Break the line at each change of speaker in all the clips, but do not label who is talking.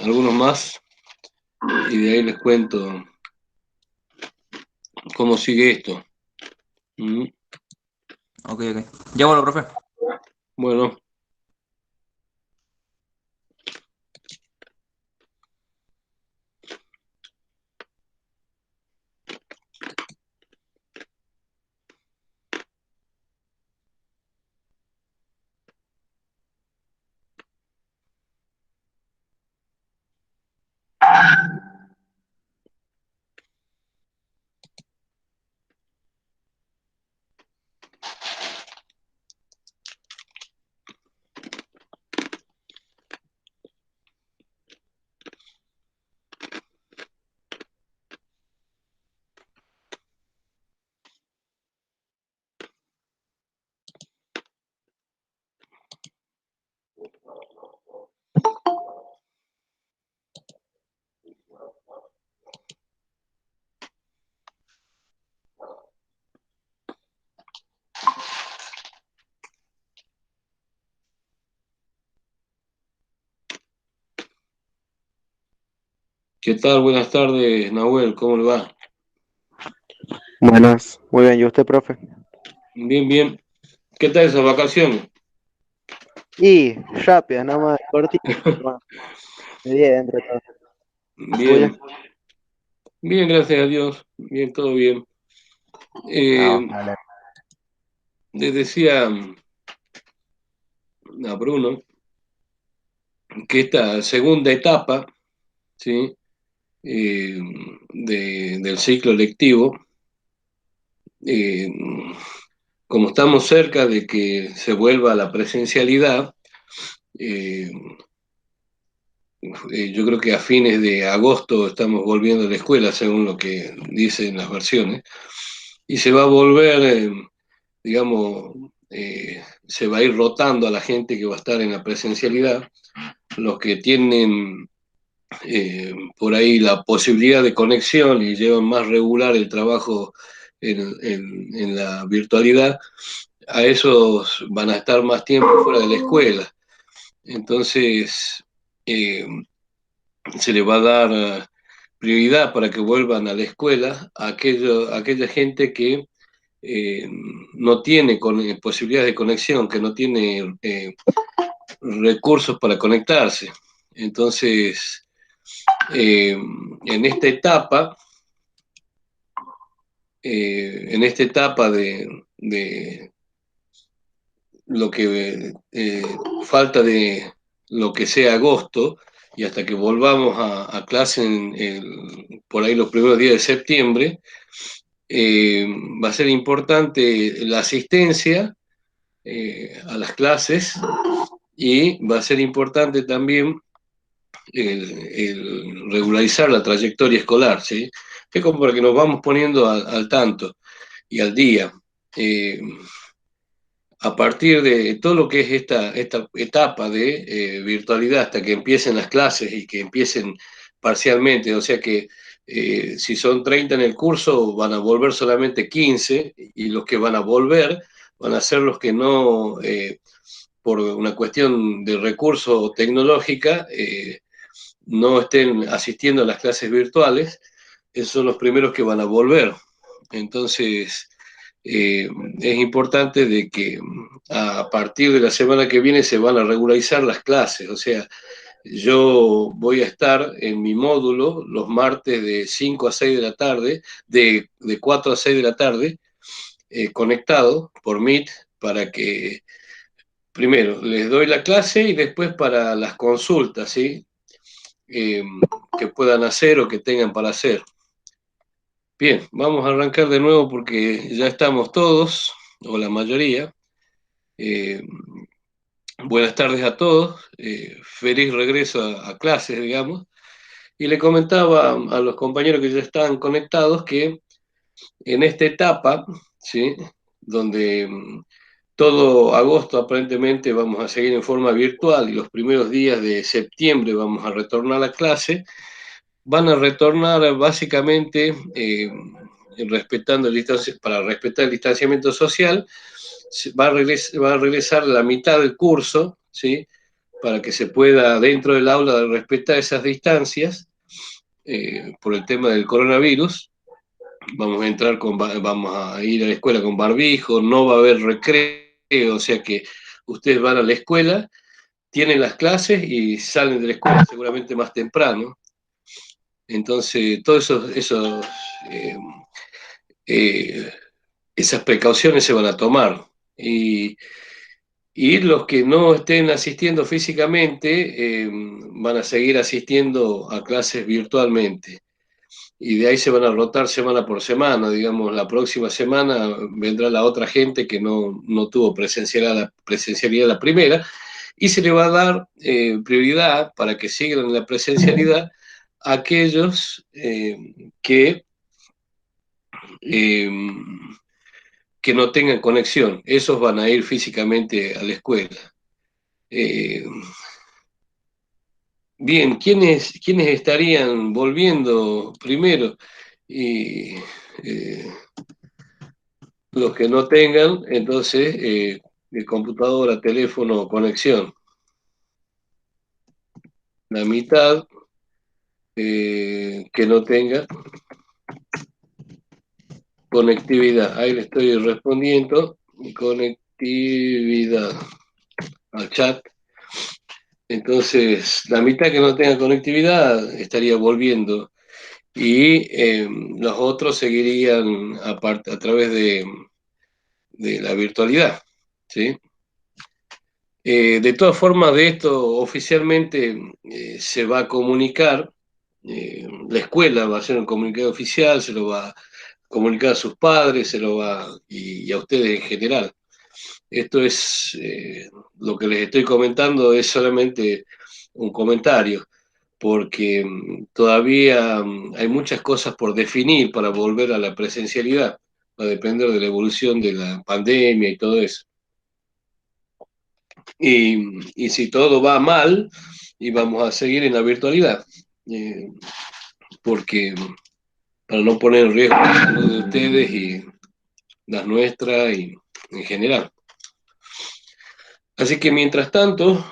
algunos más, y de ahí les cuento cómo sigue esto. ¿Mm?
Ok, ok. Ya bueno, profe.
Bueno, ¿qué tal? Buenas tardes, Nahuel, ¿cómo le va?
Buenas, muy bien, ¿y usted, profe?
Bien, bien. ¿Qué tal esas vacaciones?
Y rápida, nada más, cortita, bueno, me di dentro de todo. ¿La suya?
Bien, bien, gracias a Dios. Bien, todo bien.
Ah,
Eh,
vale.
le decía a Bruno que esta segunda etapa, ¿sí? Del ciclo lectivo, eh, como estamos cerca de que se vuelva a la presencialidad, eh, yo creo que a fines de agosto estamos volviendo a la escuela, según lo que dicen las versiones, y se va a volver, digamos, se va a ir rotando a la gente que va a estar en la presencialidad, los que tienen por ahí la posibilidad de conexión y llevan más regular el trabajo en la virtualidad, a esos van a estar más tiempo fuera de la escuela. Entonces, eh, se le va a dar prioridad para que vuelvan a la escuela a aquella gente que eh, no tiene posibilidades de conexión, que no tiene recursos para conectarse. Entonces, en esta etapa, en esta etapa de lo que falta de lo que sea agosto y hasta que volvamos a clase por ahí los primeros días de septiembre, eh, va a ser importante la asistencia a las clases y va a ser importante también el regularizar la trayectoria escolar, ¿sí? Es como para que nos vamos poniendo al tanto y al día. Eh, a partir de todo lo que es esta etapa de virtualidad hasta que empiecen las clases y que empiecen parcialmente, o sea que si son 30 en el curso, van a volver solamente 15 y los que van a volver van a ser los que no, por una cuestión de recurso tecnológica, no estén asistiendo a las clases virtuales, esos son los primeros que van a volver. Entonces, es importante de que a partir de la semana que viene se van a regularizar las clases, o sea, yo voy a estar en mi módulo los martes de 5 a 6 de la tarde, de 4 a 6 de la tarde, conectado por Meet para que primero les doy la clase y después para las consultas, ¿sí? Eh, que puedan hacer o que tengan para hacer. Bien, vamos a arrancar de nuevo porque ya estamos todos, o la mayoría. Eh, buenas tardes a todos, feliz regreso a clases, digamos. Y le comentaba a los compañeros que ya están conectados que en esta etapa, ¿sí? Donde todo agosto aparentemente vamos a seguir en forma virtual y los primeros días de septiembre vamos a retornar a clase, van a retornar básicamente respetando para respetar el distanciamiento social, va a regresar la mitad del curso, ¿sí? para que se pueda dentro del aula respetar esas distancias por el tema del coronavirus. Vamos a ir a la escuela con barbijo, no va a haber recreo, o sea que ustedes van a la escuela, tienen las clases y salen de la escuela seguramente más temprano. Entonces, todos eh, esas precauciones se van a tomar. Y los que no estén asistiendo físicamente van a seguir asistiendo a clases virtualmente. Y de ahí se van a rotar semana por semana. Digamos, la próxima semana vendrá la otra gente que no tuvo presencialidad la primera, y se le va a dar prioridad para que sigan en la presencialidad a aquellos eh, que no tengan conexión. Esos van a ir físicamente a la escuela. Eh, Bien, ¿quiénes estarían volviendo primero? Y los que no tengan, entonces, de computadora, teléfono, conexión. La mitad que no tenga conectividad. Ahí le estoy respondiendo. Conectividad al chat. Entonces, la mitad que no tenga conectividad estaría volviendo. Y los otros seguirían a través de la virtualidad, ¿sí? De todas formas, de esto oficialmente se va a comunicar, la escuela va a hacer un comunicado oficial, se lo va a comunicar a sus padres, y a ustedes en general. Esto es, lo que les estoy comentando es solamente un comentario, porque todavía hay muchas cosas por definir para volver a la presencialidad, va a depender de la evolución de la pandemia y todo eso. Y si todo va mal, y vamos a seguir en la virtualidad, porque para no poner en riesgo la salud de ustedes y las nuestras y en general. Así que mientras tanto,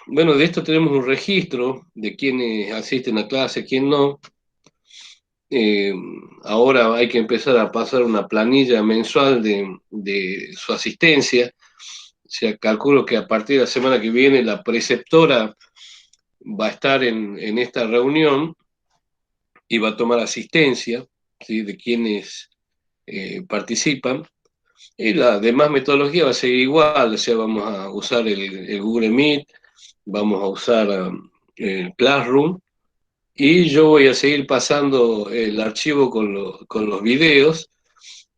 bueno, de esto tenemos un registro de quienes asisten a clase, quién no. Eh, Ahora hay que empezar a pasar una planilla mensual de su asistencia. O sea, calculo que a partir de la semana que viene la preceptora va a estar en esta reunión y va a tomar asistencia, ¿sí?, de quienes participan. Y la demás metodología va a seguir igual, o sea, vamos a usar el Google Meet, vamos a usar el Classroom, y yo voy a seguir pasando el archivo con los videos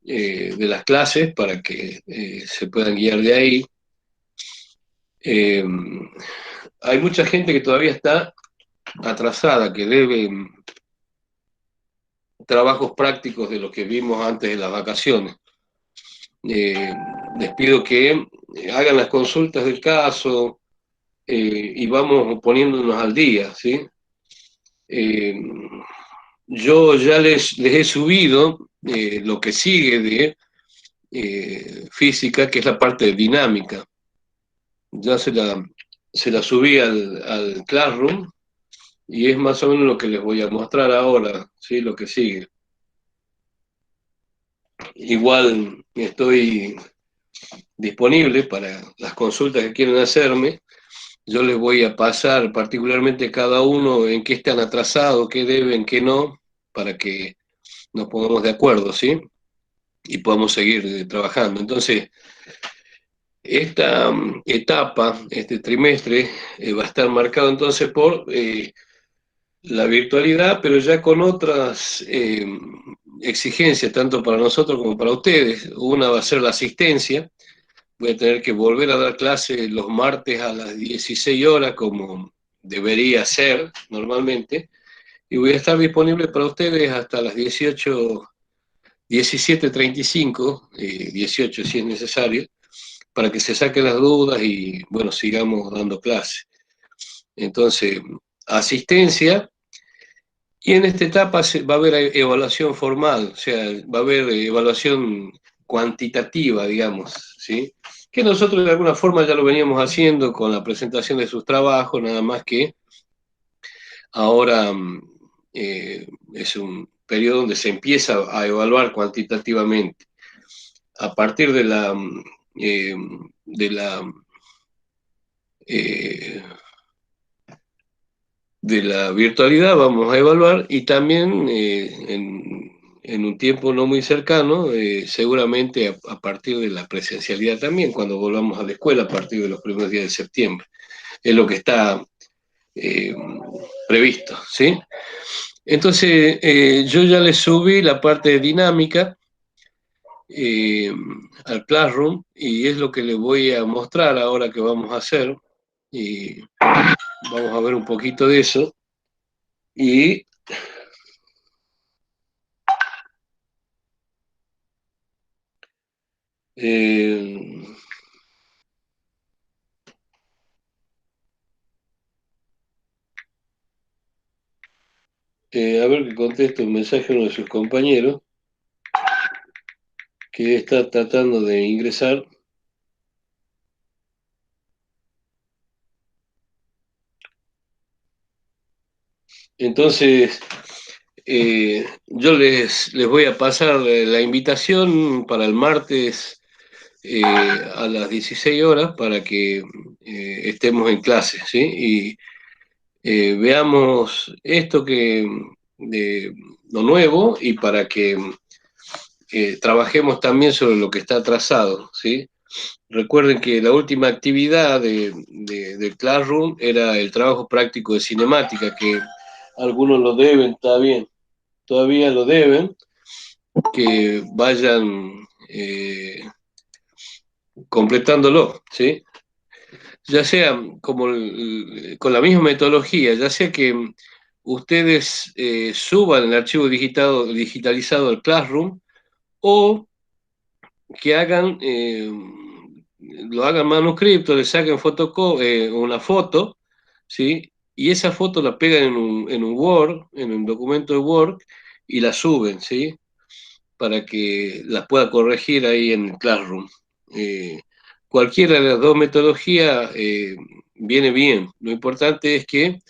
de las clases para que se puedan guiar de ahí. Hay mucha gente que todavía está atrasada, que debe trabajos prácticos de los que vimos antes de las vacaciones. Eh, Les pido que hagan las consultas del caso y vamos poniéndonos al día, ¿sí? Yo ya les he subido lo que sigue de física, que es la parte de dinámica. Ya se la subí al Classroom y es más o menos lo que les voy a mostrar ahora, ¿sí? Lo que sigue. Igual estoy disponible para las consultas que quieran hacerme. Yo les voy a pasar particularmente cada uno en qué están atrasados, qué deben, qué no, para que nos pongamos de acuerdo, ¿sí? Y podamos seguir trabajando. Entonces, esta etapa, este trimestre, va a estar marcado entonces por la virtualidad, pero ya con otras exigencias, tanto para nosotros como para ustedes. Una va a ser la asistencia. Voy a tener que volver a dar clase los martes a las 16 horas, como debería ser normalmente, y voy a estar disponible para ustedes hasta las 17:35, 18 si es necesario, para que se saquen las dudas y, bueno, sigamos dando clase. Entonces, asistencia, y en esta etapa va a haber evaluación formal, o sea, va a haber evaluación cuantitativa, digamos, ¿sí? que nosotros de alguna forma ya lo veníamos haciendo con la presentación de sus trabajos, nada más que ahora es un periodo donde se empieza a evaluar cuantitativamente. A partir eh, de la, eh, de la virtualidad vamos a evaluar y también en un tiempo no muy cercano, seguramente a partir de la presencialidad también, cuando volvamos a la escuela a partir de los primeros días de septiembre. Es lo que está eh, previsto, ¿sí? Entonces, yo ya le subí la parte de dinámica eh, al Classroom y es lo que les voy a mostrar ahora que vamos a hacer. Y vamos a ver un poquito de eso. Y eh, a ver que conteste un mensaje a uno de sus compañeros que está tratando de ingresar. Entonces, yo les voy a pasar la invitación para el martes a las 16 horas para que estemos en clase, ¿sí? Y veamos esto de lo nuevo y para que trabajemos también sobre lo que está atrasado, ¿sí? Recuerden que la última actividad del Classroom era el trabajo práctico de cinemática, que algunos lo deben, está bien, todavía lo deben, que vayan completándolo, ¿sí? Ya sea como con la misma metodología, ya sea que ustedes suban el archivo digitalizado al Classroom o que lo hagan manuscrito, le saquen una foto, ¿sí? Y esa foto la pegan en un Word, en un documento de Word, y la suben, ¿sí? Para que las pueda corregir ahí en el Classroom. Eh, Cualquiera de las dos metodologías viene bien. Lo importante es que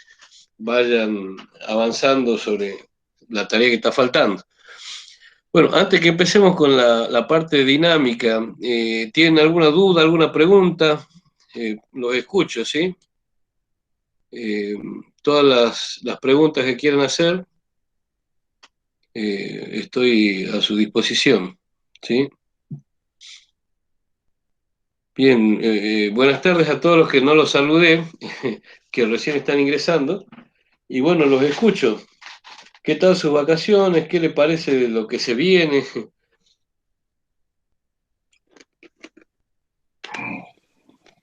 vayan avanzando sobre la tarea que está faltando. Bueno, antes que empecemos con la parte dinámica, ¿tienen alguna duda, alguna pregunta? Los escucho, ¿sí? Eh, todas las preguntas que quieran hacer, estoy a su disposición, ¿sí? Bien, buenas tardes a todos los que no los saludé, que recién están ingresando. Y bueno, los escucho. ¿Qué tal sus vacaciones? ¿Qué le parece de lo que se viene?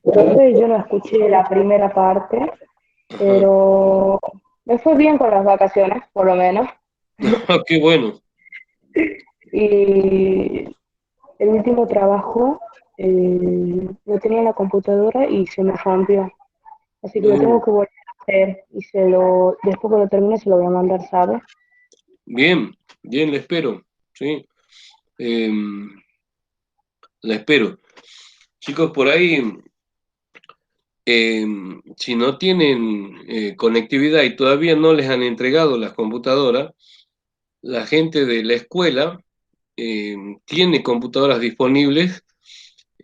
Profe, yo no escuché la primera parte,
Ajá.
pero me fue bien con las vacaciones, por lo menos.
Qué bueno.
Y el último trabajo lo tenía en la computadora y se me rompió. Así que lo
Uh,
tengo que volver a hacer y después que lo termine se lo voy a mandar, ¿sabe?
Bien, bien, le espero, ¿sí? Eh, la espero. Chicos, por ahí, eh, si no tienen conectividad y todavía no les han entregado las computadoras, la gente de la escuela tiene computadoras disponibles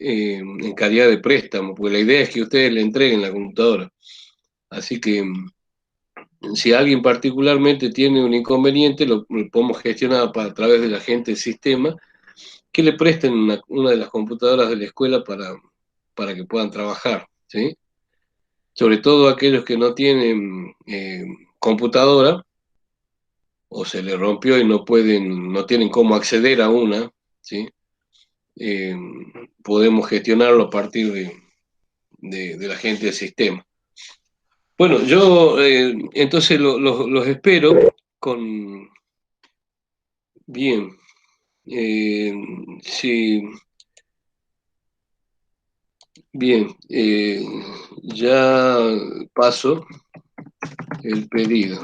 en calidad de préstamo, porque la idea es que ustedes le entreguen la computadora. Así que si alguien particularmente tiene un inconveniente, lo podemos gestionar a través de la gente del sistema, que le presten una de las computadoras de la escuela para que puedan trabajar, ¿sí? Sobre todo aquellos que no tienen computadora o se le rompió y no tienen cómo acceder a una, ¿sí? Eh, Podemos gestionarlo a partir de la gente del sistema. Bueno, yo entonces los espero con... Bien, eh, sí, bien, ya paso el pedido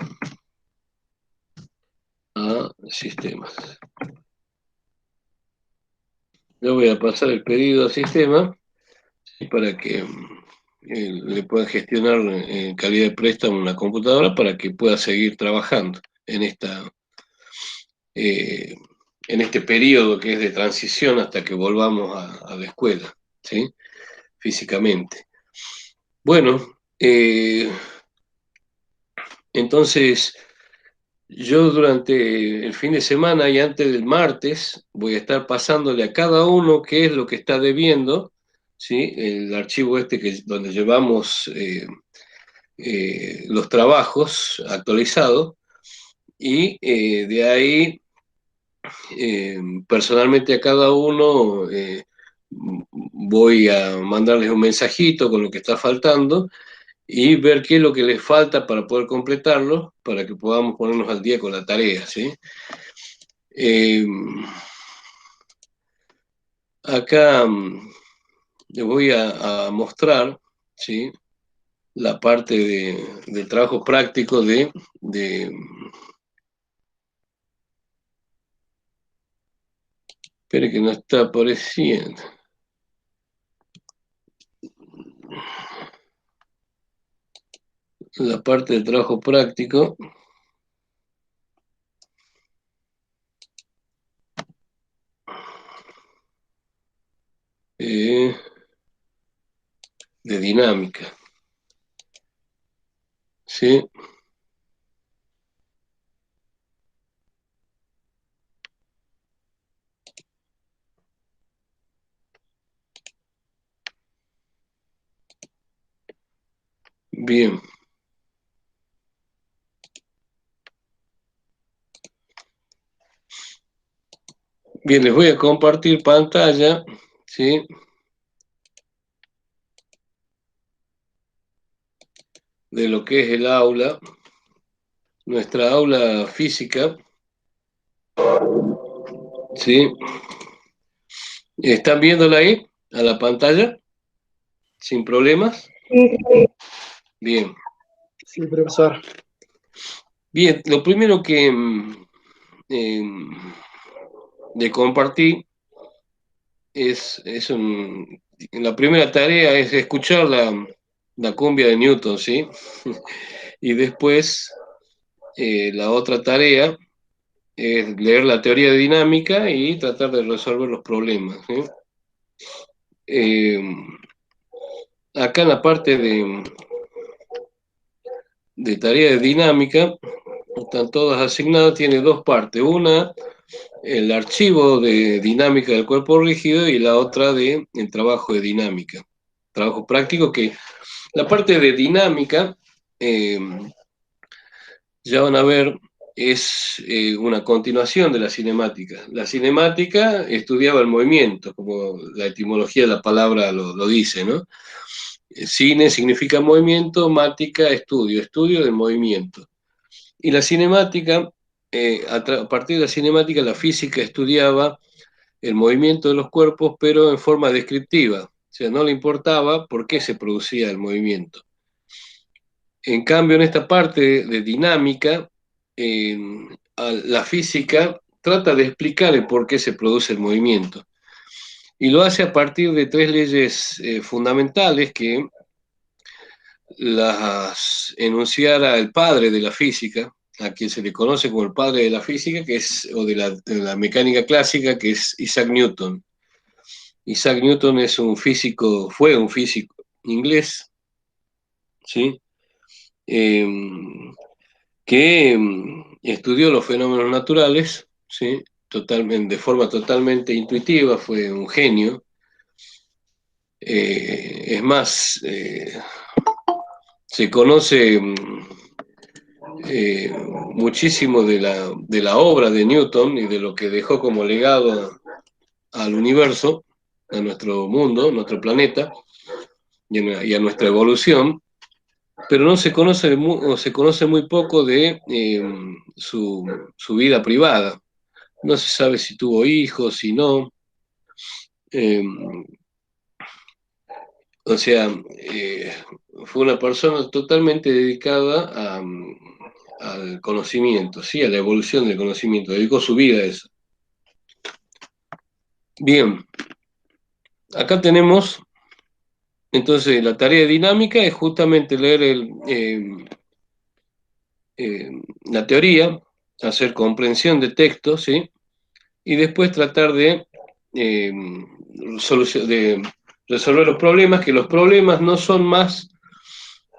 a sistemas. Yo voy a pasar el pedido a sistema para que le puedan gestionar en calidad de préstamo una computadora para que pueda seguir trabajando en eh, en este periodo que es de transición hasta que volvamos a la escuela, ¿sí? Físicamente. Bueno, entonces yo durante el fin de semana y antes del martes voy a estar pasándole a cada uno qué es lo que está debiendo, ¿sí? El archivo este donde llevamos los trabajos actualizados y de ahí personalmente a cada uno voy a mandarles un mensajito con lo que está faltando y ver qué es lo que les falta para poder completarlo, para que podamos ponernos al día con la tarea, ¿sí? Eh, Acá les voy a mostrar, ¿sí? La parte del trabajo práctico de... Espere que no está apareciendo. La parte del trabajo práctico de dinámica, ¿sí? Bien. Bien, les voy a compartir pantalla, ¿sí? De lo que es el aula, nuestra aula física, ¿sí? ¿Están viéndola ahí, a la pantalla? ¿Sin problemas?
Sí, sí.
Bien.
Sí, profesor.
Bien, lo primero que le compartí la primera tarea es escuchar la cumbia de Newton, ¿sí? Y después la otra tarea es leer la teoría de dinámica y tratar de resolver los problemas, ¿sí? Eh, Acá en la parte de tarea de dinámica, están todas asignadas, tiene dos partes. Una, el archivo de dinámica del cuerpo rígido y la otra de el trabajo de dinámica. Trabajo práctico que la parte de dinámica, eh, ya van a ver, es una continuación de la cinemática. La cinemática estudiaba el movimiento, como la etimología de la palabra lo dice, ¿no? Cine significa movimiento, mática, estudio, estudio del movimiento. Y la cinemática, a partir de la cinemática, la física estudiaba el movimiento de los cuerpos, pero en forma descriptiva. O sea, no le importaba por qué se producía el movimiento. En cambio, en esta parte de dinámica, la física trata de explicar el por qué se produce el movimiento. Y lo hace a partir de tres leyes fundamentales que las enunciara el padre de la física, a quien se le conoce como el padre de la física, o de la mecánica clásica, que es Isaac Newton. Isaac Newton fue un físico inglés, ¿sí? Eh, que estudió los fenómenos naturales, ¿sí? Totalmente, de forma totalmente intuitiva, fue un genio. Es más, se conoce muchísimo de la obra de Newton y de lo que dejó como legado al universo, a nuestro mundo, nuestro planeta y a nuestra evolución, pero no se conoce, o se conoce muy poco de su vida privada. No se sabe si tuvo hijos, si no. Eh, o sea, fue una persona totalmente dedicada al conocimiento, ¿sí? A la evolución del conocimiento. Dedicó su vida a eso. Bien, acá tenemos Entonces, la tarea de dinámica es justamente leer la teoría, hacer comprensión de texto, ¿sí? Y después tratar eh, de resolver los problemas, que los problemas no son más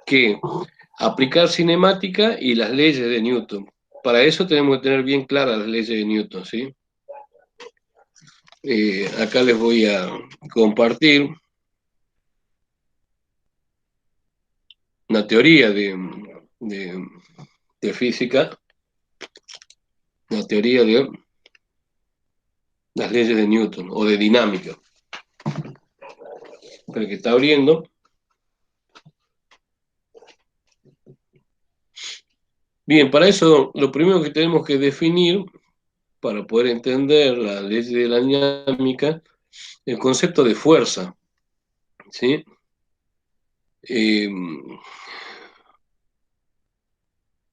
que aplicar cinemática y las leyes de Newton. Para eso tenemos que tener bien claras las leyes de Newton, ¿sí? Acá les voy a compartir una teoría de, de física, una teoría de las leyes de Newton o de dinámica. Pero que está abriendo. Bien, para eso lo primero que tenemos que definir, para poder entender la ley de la dinámica, el concepto de fuerza, ¿sí?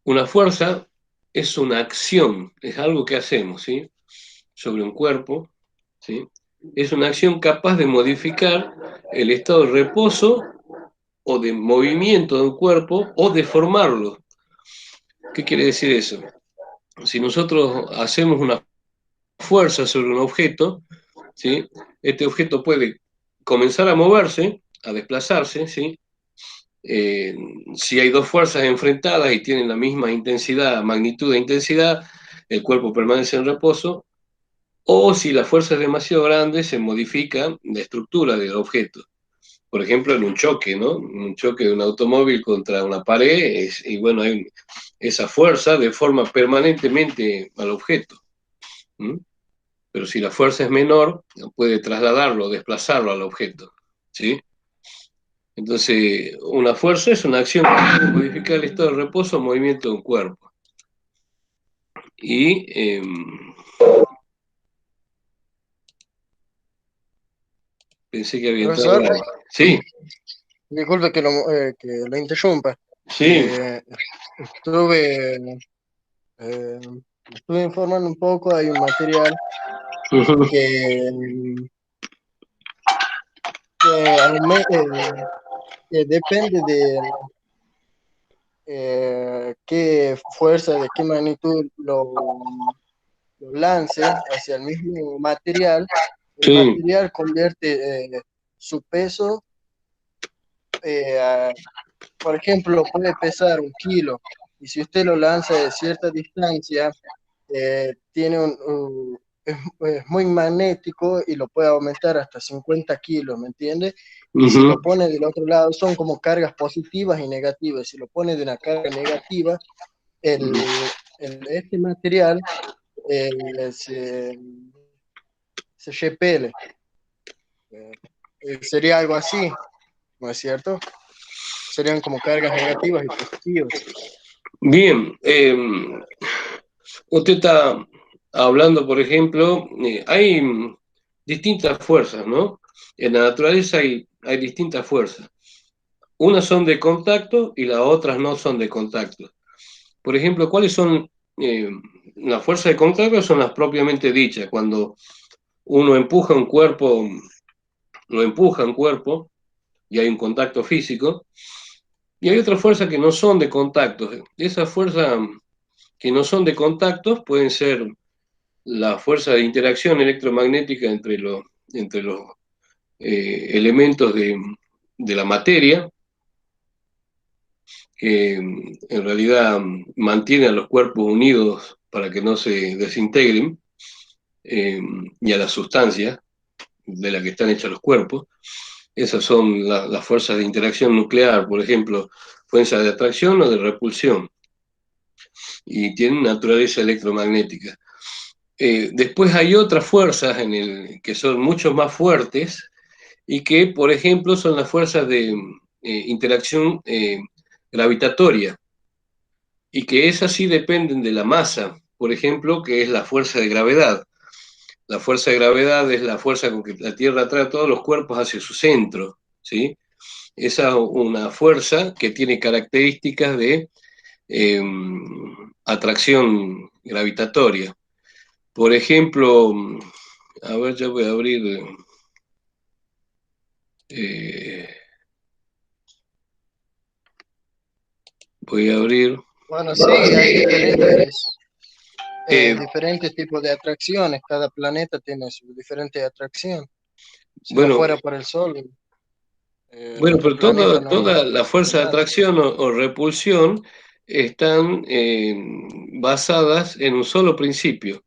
Una fuerza es una acción, es algo que hacemos, ¿sí? Sobre un cuerpo, ¿sí? Es una acción capaz de modificar el estado de reposo o de movimiento de un cuerpo o deformarlo. ¿Qué quiere decir eso? Si nosotros hacemos una fuerza sobre un objeto, ¿sí? Este objeto puede comenzar a moverse, a desplazarse, ¿sí? Si hay dos fuerzas enfrentadas y tienen la misma intensidad, magnitud e intensidad, el cuerpo permanece en reposo, o si la fuerza es demasiado grande, se modifica la estructura del objeto. Por ejemplo, en un choque, ¿no? Un choque de un automóvil contra una pared, y bueno, esa fuerza deforma permanentemente al objeto. ¿Mm? Pero si la fuerza es menor, puede trasladarlo, desplazarlo al objeto, ¿sí? Entonces, una fuerza es una acción que puede modificar el estado de reposo o movimiento de un cuerpo. Y pensé que había entrado.
Profesor,
Sí,
disculpe que lo interrumpa.
sí.
Eh, estuve, eh, estuve informando un poco, hay un material que, que, que depende de qué fuerza, de qué magnitud lo lance hacia el mismo material. El
Sí.
material convierte su peso, por ejemplo, puede pesar 1 kilo, y si usted lo lanza de cierta distancia, tiene es muy magnético y lo puede aumentar hasta 50 kilos, ¿me entiende? Y si lo pone del otro lado, son como cargas positivas y negativas. Si lo pone de una carga negativa, este material eh, se, se repele. Eh, sería algo así, ¿no es cierto? Serían como cargas negativas y positivas.
Bien, usted está hablando, por ejemplo, hay distintas fuerzas, ¿no? En la naturaleza hay distintas fuerzas. Unas son de contacto y las otras no son de contacto. Por ejemplo, ¿cuáles son eh, las fuerzas de contacto? Son las propiamente dichas. Cuando uno empuja un cuerpo, lo empuja un cuerpo y hay un contacto físico. Y hay otras fuerzas que no son de contacto. Esas fuerzas que no son de contactos pueden ser la fuerza de interacción electromagnética entre los elementos de la materia, que en realidad mantiene a los cuerpos unidos para que no se desintegren, y a las sustancias de las que están hechos los cuerpos. Esas son las fuerzas de interacción nuclear, por ejemplo, fuerza de atracción o de repulsión, y tienen naturaleza electromagnética. Después hay otras fuerzas que son mucho más fuertes y que, por ejemplo, son las fuerzas de interacción gravitatoria, y que esas sí dependen de la masa, por ejemplo, que es la fuerza de gravedad. La fuerza de gravedad es la fuerza con que la Tierra atrae a todos los cuerpos hacia su centro, ¿sí? Esa es una fuerza que tiene características de eh, atracción gravitatoria. Por ejemplo, a ver, yo voy a abrir... Eh, Voy a abrir.
Bueno, sí, hay
Eh,
diferentes tipos de atracciones. Cada planeta tiene su diferente atracción. Si no
bueno,
fuera por el Sol,
bueno,
otro
pero
planeta
toda
no
la fuerza de
nada.
atracción o repulsión están basadas en un solo principio,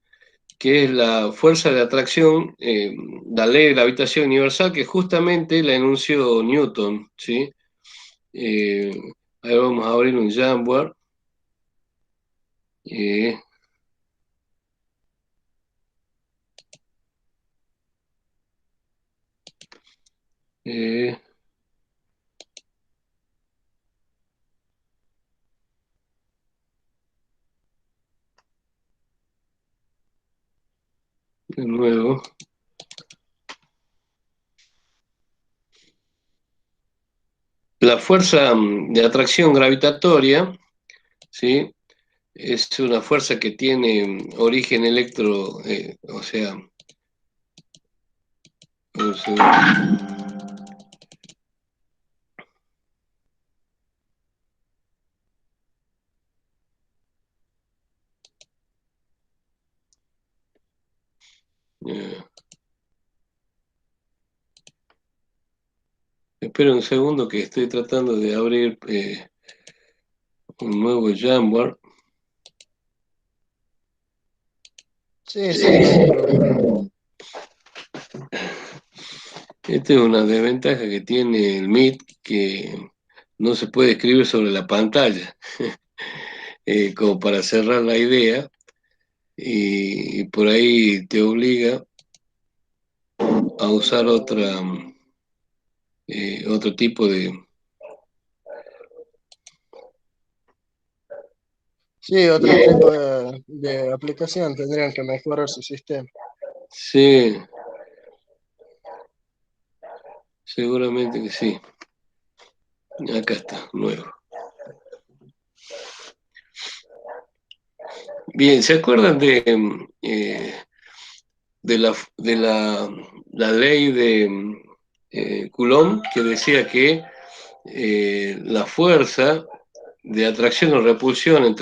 que es la fuerza de atracción, la ley de gravitación universal, que justamente la enunció Newton, ¿sí? Eh, Ahí vamos a abrir un Jamboard. eh, eh, de nuevo. La fuerza de atracción gravitatoria, ¿sí? Es una fuerza que tiene origen electro, o sea, un segundo. Eh, Espera un segundo que estoy tratando de abrir un nuevo Jamboard.
Sí, sí, no hay problema.
Esta es una desventaja que tiene el Meet, que no se puede escribir sobre la pantalla, como para cerrar la idea, y por ahí te obliga a usar otro tipo de...
Sí, otro tipo de aplicación tendrían que mejorar su sistema.
Sí, seguramente que sí. Acá está, nuevo. Bien, ¿se acuerdan de la ley de Coulomb, que decía que la fuerza de atracción o repulsión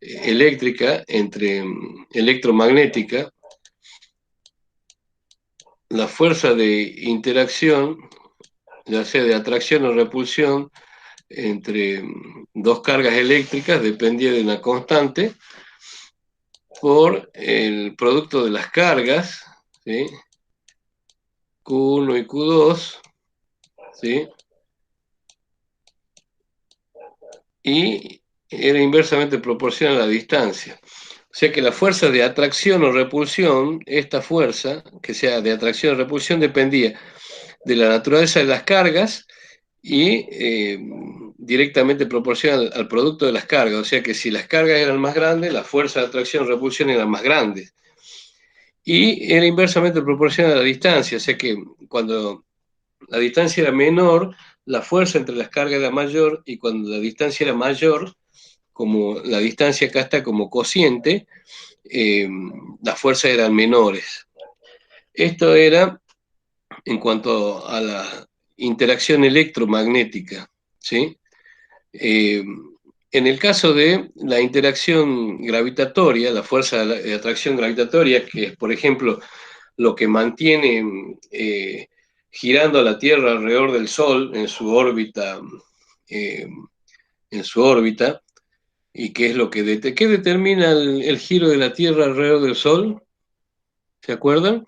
eléctrica, entre electromagnética, la fuerza de interacción, ya sea de atracción o repulsión, entre dos cargas eléctricas dependía de una constante por el producto de las cargas, ¿sí? Q1 y Q2, ¿sí? Y era inversamente proporcional a la distancia. O sea que la fuerza de atracción o repulsión, esta fuerza, que sea de atracción o repulsión, dependía de la naturaleza de las cargas y directamente proporcional al producto de las cargas. O sea que si las cargas eran más grandes, la fuerza de atracción o repulsión eran más grandes. Y era inversamente proporcional a la distancia. O sea que cuando la distancia era menor, la fuerza entre las cargas era mayor, y cuando la distancia era mayor, como la distancia acá está como cociente, las fuerzas eran menores. Esto era en cuanto a la interacción electromagnética, ¿sí? En el caso de la interacción gravitatoria, la fuerza de atracción gravitatoria, que es, por ejemplo, lo que mantiene girando a la Tierra alrededor del Sol eh, en su órbita, y qué es lo ¿qué determina el giro de la Tierra alrededor del Sol? ¿Se acuerdan?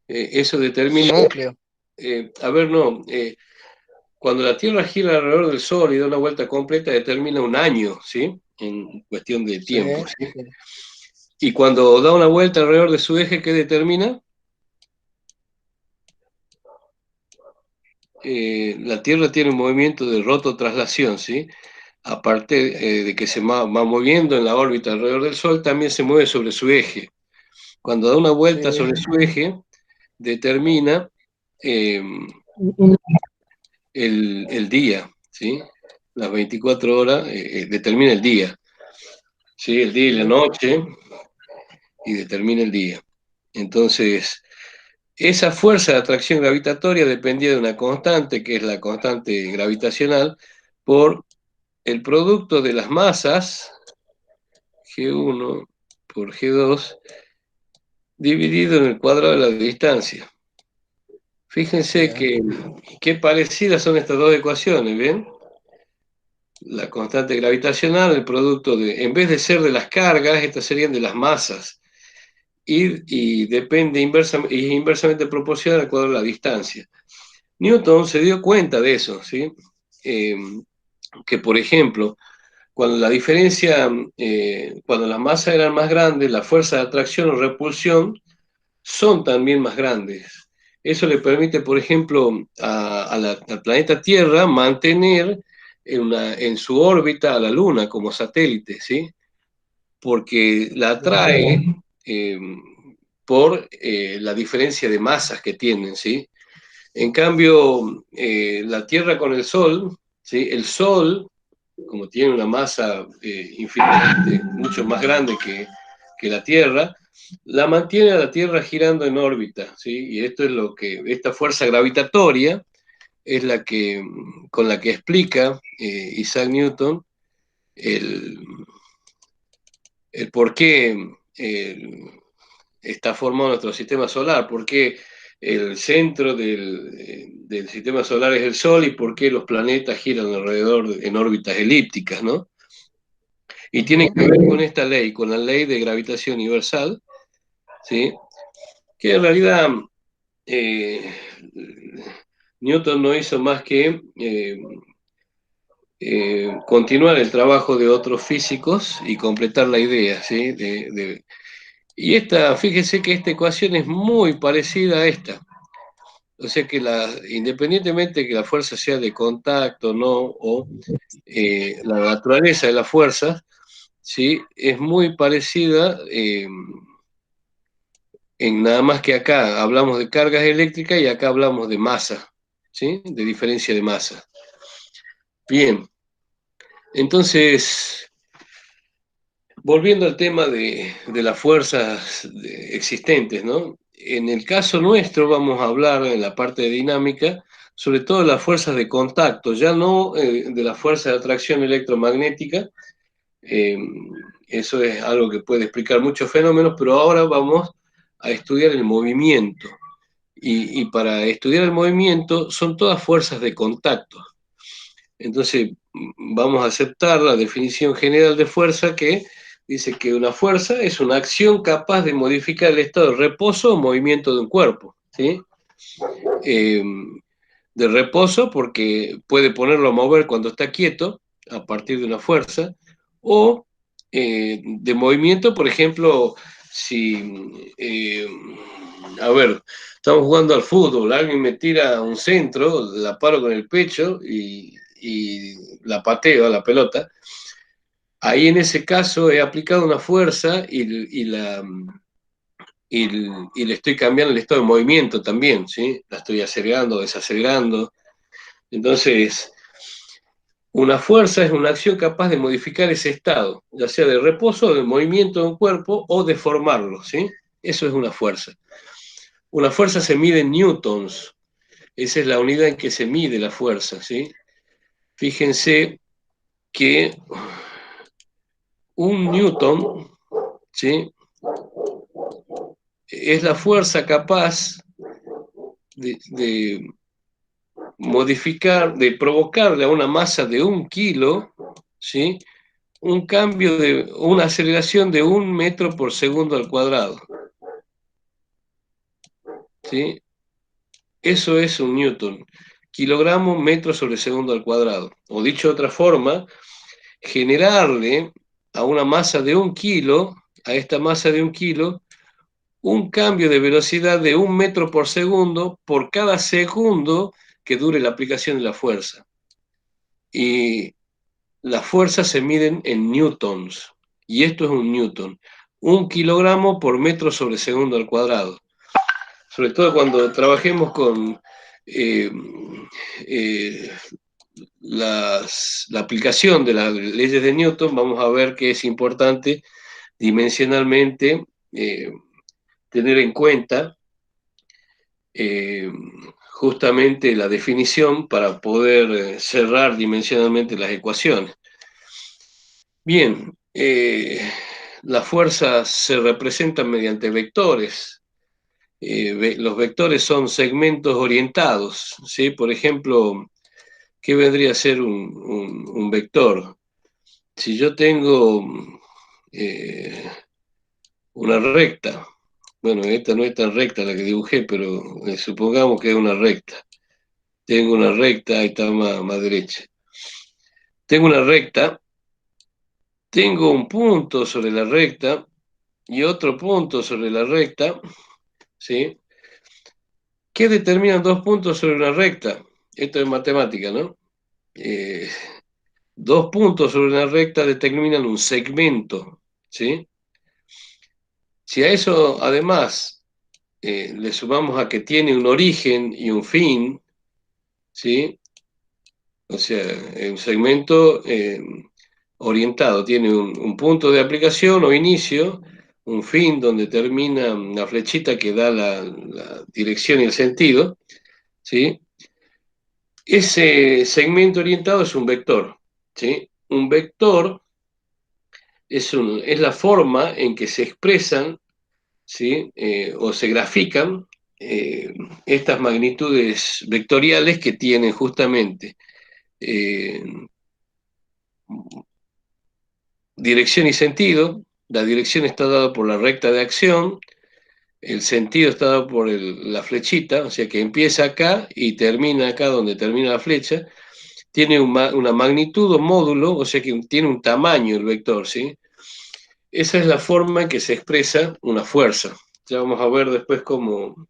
Eso
Su
determina,
núcleo.
a ver, no, cuando la Tierra gira alrededor del Sol y da una vuelta completa, determina un año, ¿sí? En cuestión de
Sí,
tiempo, ¿sí?
sí.
Y cuando da una vuelta alrededor de su eje, ¿qué determina? La Tierra tiene un movimiento de rototraslación, ¿sí? Aparte de que se va moviendo en la órbita alrededor del Sol, también se mueve sobre su eje. Cuando da una vuelta
Sí.
sobre su eje, determina eh, el día, ¿sí? Las 24 horas determina el día, ¿sí? El día y la noche, y determina el día. Entonces, esa fuerza de atracción gravitatoria dependía de una constante, que es la constante gravitacional, por el producto de las masas, G1 por G2, dividido en el cuadrado de la distancia. Fíjense qué parecidas son estas dos ecuaciones, ¿ven? La constante gravitacional, el producto de, en vez de ser de las cargas, estas serían de las masas. Y depende inversamente proporcional al cuadrado de la distancia. Newton se dio cuenta de eso, ¿sí? Que, por ejemplo, cuando la diferencia, cuando las masas eran más grandes, la fuerza de atracción o repulsión son también más grandes. Eso le permite, por ejemplo, al planeta Tierra mantener en su órbita a la Luna como satélite, ¿sí? Porque la atrae por la diferencia de masas que tienen, ¿sí? En cambio, la Tierra con el Sol, ¿sí? El Sol, como tiene una masa infinitamente mucho más grande que la Tierra, la mantiene a la Tierra girando en órbita, ¿sí? Y esto es lo que, esta fuerza gravitatoria es la que, con la que explica Isaac Newton el, el por qué está formado nuestro sistema solar, por qué el centro del sistema solar es el Sol y por qué los planetas giran alrededor en órbitas elípticas, ¿no? Y tiene que ver con esta ley, con la ley de gravitación universal, ¿sí? Que en realidad Newton no hizo más que continuar el trabajo de otros físicos y completar la idea, ¿sí? Y fíjese que esta ecuación es muy parecida a esta. O sea que independientemente de que la fuerza sea de contacto, ¿no? O la naturaleza de la fuerza, ¿sí? Es muy parecida en nada más que acá hablamos de cargas eléctricas y acá hablamos de masa, ¿sí? De diferencia de masa. Bien, entonces, volviendo al tema de las fuerzas existentes, ¿no? En el caso nuestro vamos a hablar en la parte de dinámica sobre todo de las fuerzas de contacto, ya no de la fuerza de atracción electromagnética. Eso es algo que puede explicar muchos fenómenos, pero ahora vamos a estudiar el movimiento. Y para estudiar el movimiento son todas fuerzas de contacto. Entonces vamos a aceptar la definición general de fuerza que dice que una fuerza es una acción capaz de modificar el estado de reposo o movimiento de un cuerpo, ¿sí? De reposo porque puede ponerlo a mover cuando está quieto a partir de una fuerza, o de movimiento, por ejemplo, si, a ver, estamos jugando al fútbol, alguien me tira un centro, la paro con el pecho y la pateo a la pelota. Ahí en ese caso he aplicado una fuerza y le estoy cambiando el estado de movimiento también, ¿sí? La estoy acelerando, desacelerando. Entonces, una fuerza es una acción capaz de modificar ese estado, ya sea de reposo, de movimiento de un cuerpo o de formarlo, ¿sí? Eso es una fuerza. Una fuerza se mide en newtons. Esa es la unidad en que se mide la fuerza, ¿sí? Fíjense que un newton, ¿sí? Es la fuerza capaz de modificar, de provocarle a una masa de 1 kilo, ¿sí? Un cambio una aceleración de 1 metro por segundo al cuadrado. ¿Sí? Eso es un newton. Kilogramo metro sobre segundo al cuadrado. O dicho de otra forma, generarle a una masa de 1 kilo, a esta masa de 1 kilo, un cambio de velocidad de 1 metro por segundo por cada segundo que dure la aplicación de la fuerza. Y las fuerzas se miden en newtons. Y esto es un newton. 1 kilogramo por metro sobre segundo al cuadrado. Sobre todo cuando trabajemos con la aplicación de las leyes de Newton, vamos a ver que es importante dimensionalmente tener en cuenta justamente la definición para poder cerrar dimensionalmente las ecuaciones. Bien, las fuerzas se representan mediante vectores. Los vectores son segmentos orientados, ¿sí? Por ejemplo, ¿qué vendría a ser un vector? Si yo tengo una recta, bueno, esta no es tan recta la que dibujé, pero supongamos que es una recta. Tengo una recta, ahí está más derecha. Tengo una recta, tengo un punto sobre la recta y otro punto sobre la recta, ¿sí? ¿Qué determinan dos puntos sobre una recta? Esto es matemática, ¿no? Eh, Dos puntos sobre una recta determinan un segmento, ¿sí? Si a eso además le sumamos a que tiene un origen y un fin, ¿sí? O sea, un segmento orientado tiene un punto de aplicación o inicio, un fin donde termina la flechita que da la dirección y el sentido, ¿sí? Ese segmento orientado es un vector, ¿sí? Un vector es la forma en que se expresan, ¿sí? O se grafican eh, estas magnitudes vectoriales que tienen justamente eh, dirección y sentido. La dirección está dada por la recta de acción, el sentido está dado por la flechita, o sea que empieza acá y termina acá donde termina la flecha. Tiene una magnitud o módulo, o sea que tiene un tamaño el vector, ¿sí? Esa es la forma en que se expresa una fuerza. Ya vamos a ver después cómo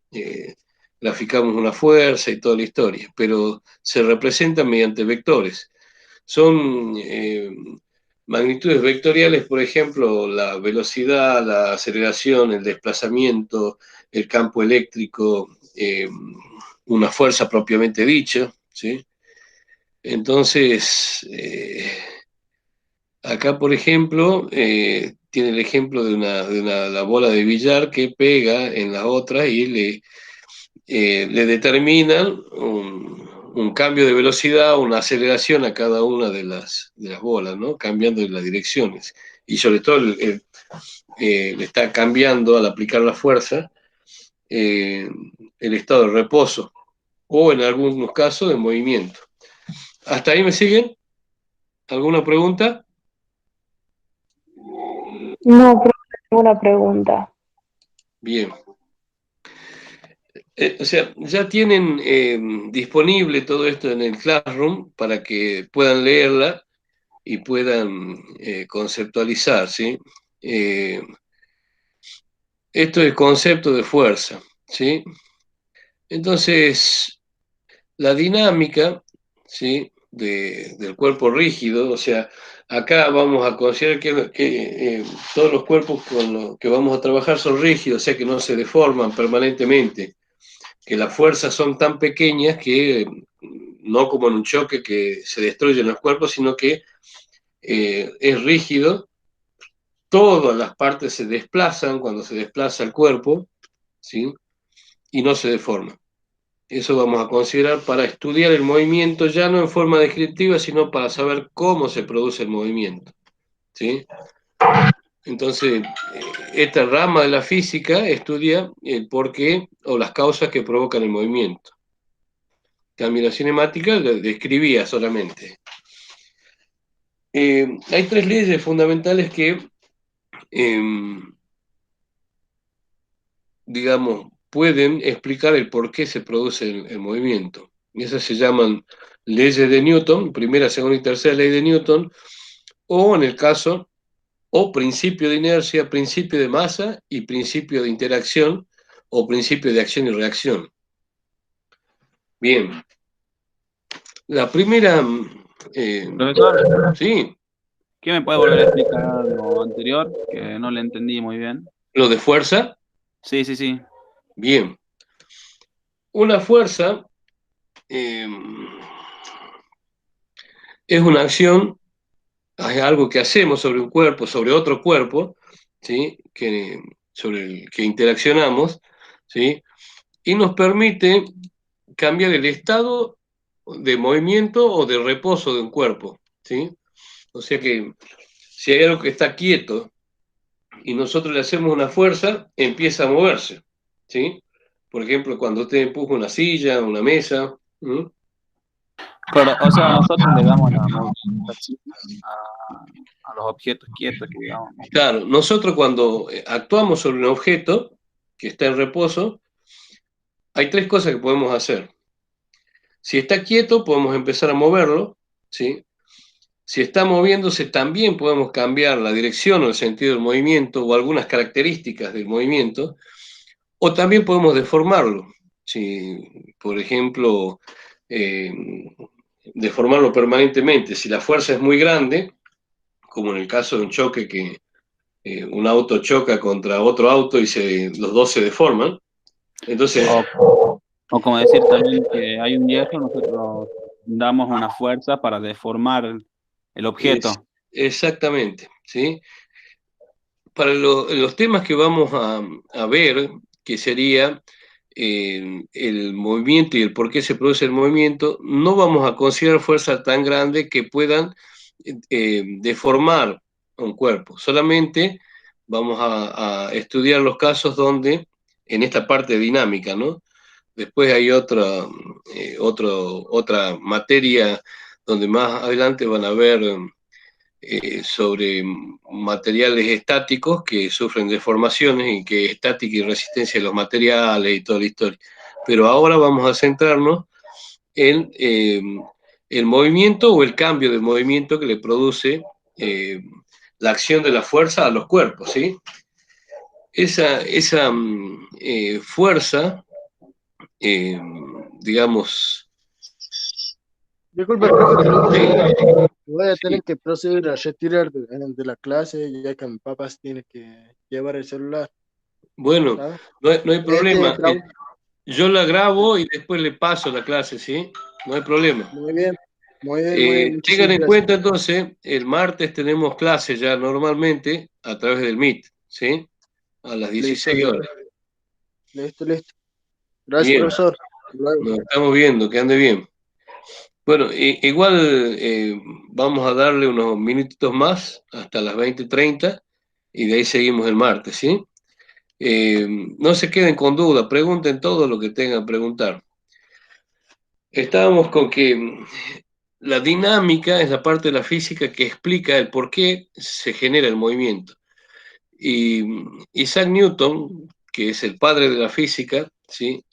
graficamos una fuerza y toda la historia, pero se representa mediante vectores. Son magnitudes vectoriales, por ejemplo, la velocidad, la aceleración, el desplazamiento, el campo eléctrico, una fuerza propiamente dicha, ¿sí? Entonces, acá, por ejemplo, tiene el ejemplo de la bola de billar que pega en la otra y le determinan un cambio de velocidad, una aceleración a cada una de las bolas, ¿no? Cambiando las direcciones. Y sobre todo le está cambiando al aplicar la fuerza el estado de reposo o en algunos casos de movimiento. ¿Hasta ahí me siguen? ¿Alguna pregunta?
No, profe, tengo una pregunta.
Bien. O sea, ya tienen disponible todo esto en el Classroom para que puedan leerla y puedan conceptualizar, ¿sí? Eh, Esto es concepto de fuerza, ¿sí? Entonces, la dinámica, ¿sí? Del cuerpo rígido, o sea, acá vamos a considerar que todos los cuerpos con los que vamos a trabajar son rígidos, o sea que no se deforman permanentemente, que las fuerzas son tan pequeñas que no como en un choque que se destruyen los cuerpos, sino que es rígido, todas las partes se desplazan cuando se desplaza el cuerpo, ¿sí? Y no se deforma. Eso vamos a considerar para estudiar el movimiento, ya no en forma descriptiva, sino para saber cómo se produce el movimiento, ¿sí? Entonces, esta rama de la física estudia el porqué o las causas que provocan el movimiento. Cambio la cinemática, lo describía solamente. Hay tres leyes fundamentales que, digamos, pueden explicar el por qué se produce el movimiento. Y esas se llaman leyes de Newton, primera, segunda y tercera ley de Newton, o en el caso, o principio de inercia, principio de masa y principio de interacción, o principio de acción y reacción. Bien. La primera,
Profesor,
sí,
¿qué me puede volver a explicar lo anterior? Que no le entendí muy bien.
lo de fuerza,
Sí, sí, sí.
bien. Una fuerza eh, es una acción, es algo que hacemos sobre un cuerpo, sobre otro cuerpo, ¿sí? Sobre el que interaccionamos, ¿sí? Y nos permite cambiar el estado de movimiento o de reposo de un cuerpo, ¿sí? O sea que Si hay algo que está quieto y nosotros le hacemos una fuerza, empieza a moverse, ¿sí? Por ejemplo, cuando usted empuja una silla, una mesa. ¿Mm?
Pero, o sea, nosotros le damos la movilización a los objetos quietos, que digamos.
Claro, nosotros cuando actuamos sobre un objeto que está en reposo, hay tres cosas que podemos hacer. Si está quieto, podemos empezar a moverlo, ¿sí? Si está moviéndose, también podemos cambiar la dirección o el sentido del movimiento o algunas características del movimiento, o también podemos deformarlo. Si, por ejemplo, eh, deformarlo permanentemente. Si la fuerza es muy grande, como en el caso de un choque que un auto choca contra otro auto y los dos se deforman, entonces
O como decir también que hay un hierro, nosotros damos una fuerza para deformar el
es
objeto.
exactamente, ¿sí? Para los temas que vamos a ver, que sería el movimiento y el por qué se produce el movimiento, no vamos a considerar fuerzas tan grandes que puedan deformar un cuerpo. Solamente vamos a estudiar los casos donde, en esta parte dinámica, ¿no? Después hay otra materia donde más adelante van a ver sobre materiales estáticos que sufren deformaciones y que estática y resistencia de los materiales y toda la historia. Pero ahora vamos a centrarnos en el movimiento o el cambio de movimiento que le produce la acción de la fuerza a los cuerpos, ¿sí? Esa fuerza, digamos...
Disculpe, profe,
Sí,
voy a
sí.
tener que proceder a retirar de la clase, ya que mi papá tiene que llevar el celular,
Bueno,
¿sabes?
no hay problema.
Claudio,
Yo la grabo y después le paso la clase, ¿sí? No hay problema.
muy bien, muy bien, muy bien,
Tengan
muchísimas
en
gracias.
cuenta entonces, el martes tenemos clase ya normalmente a través del Meet, ¿sí? A las
Listo,
16
listo,
horas.
listo, listo. Gracias,
Bien,
profesor. Hasta luego.
nos estamos viendo, que ande bien. Bueno, igual vamos a darle unos minutitos más hasta las 20:30 y de ahí seguimos el martes, ¿sí? No se queden con duda, pregunten todo lo que tengan que preguntar. Estábamos con que la dinámica es la parte de la física que explica el por qué se genera el movimiento. Y Isaac Newton, que es el padre de la física, ¿sí?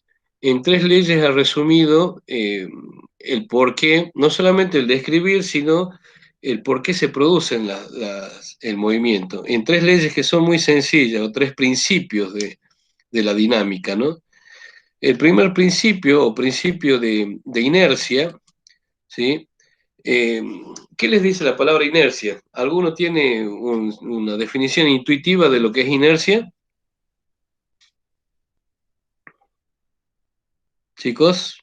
En tres leyes ha resumido el por qué, no solamente el describir, sino el por qué se produce el movimiento. En tres leyes que son muy sencillas, o tres principios de la dinámica, ¿no? El primer principio, o principio de inercia, ¿sí? Eh, ¿Qué les dice la palabra inercia? ¿Alguno tiene una definición intuitiva de lo que es inercia? Chicos,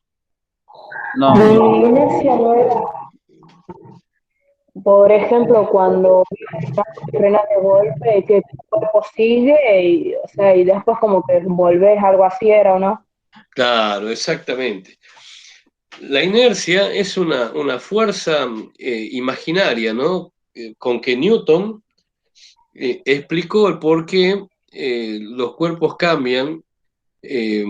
No,
Inercia no era, por ejemplo, cuando frenas de golpe y que tu cuerpo sigue y, o sea, y después como que volvés, algo así era, ¿o no?
claro, exactamente. La inercia es una fuerza imaginaria, ¿no? Con que Newton explicó el por qué los cuerpos cambian eh,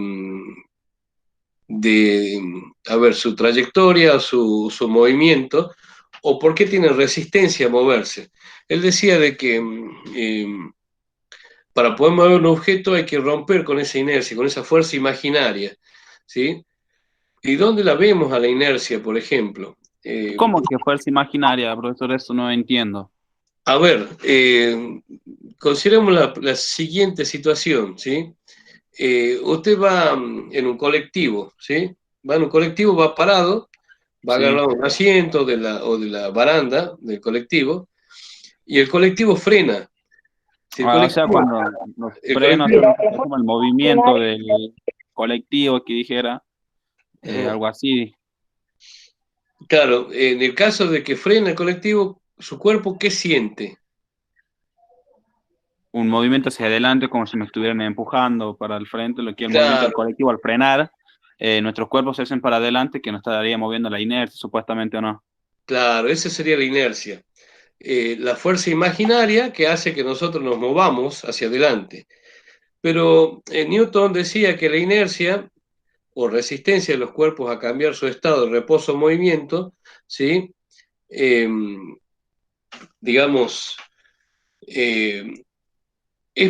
de, a ver, su trayectoria, su movimiento, o por qué tienen resistencia a moverse. Él decía de que para poder mover un objeto hay que romper con esa inercia, con esa fuerza imaginaria, ¿sí? ¿Y dónde la vemos a la inercia, por ejemplo?
¿cómo que fuerza imaginaria, profesor? Eso no entiendo.
A ver, consideremos la siguiente situación, ¿sí? Usted va en un colectivo, ¿sí? Va en un colectivo, va parado, va
Sí.
agarrado un asiento o de la baranda del colectivo, y el colectivo frena. Si el
O sea,
colectivo,
cuando los
el
frenos
colectivo,
son
Pero es
como el movimiento del colectivo que dijera, algo así.
claro, en el caso de que frena el colectivo, su cuerpo, ¿qué siente?
Un movimiento hacia adelante como si nos estuvieran empujando para el frente, lo que el movimiento del
Claro,
colectivo al frenar, nuestros cuerpos se hacen para adelante, que nos estaría moviendo la inercia, supuestamente o no.
claro, esa sería la inercia. la fuerza imaginaria que hace que nosotros nos movamos hacia adelante. Pero Newton decía que la inercia o resistencia de los cuerpos a cambiar su estado de reposo o movimiento, ¿sí? Digamos, es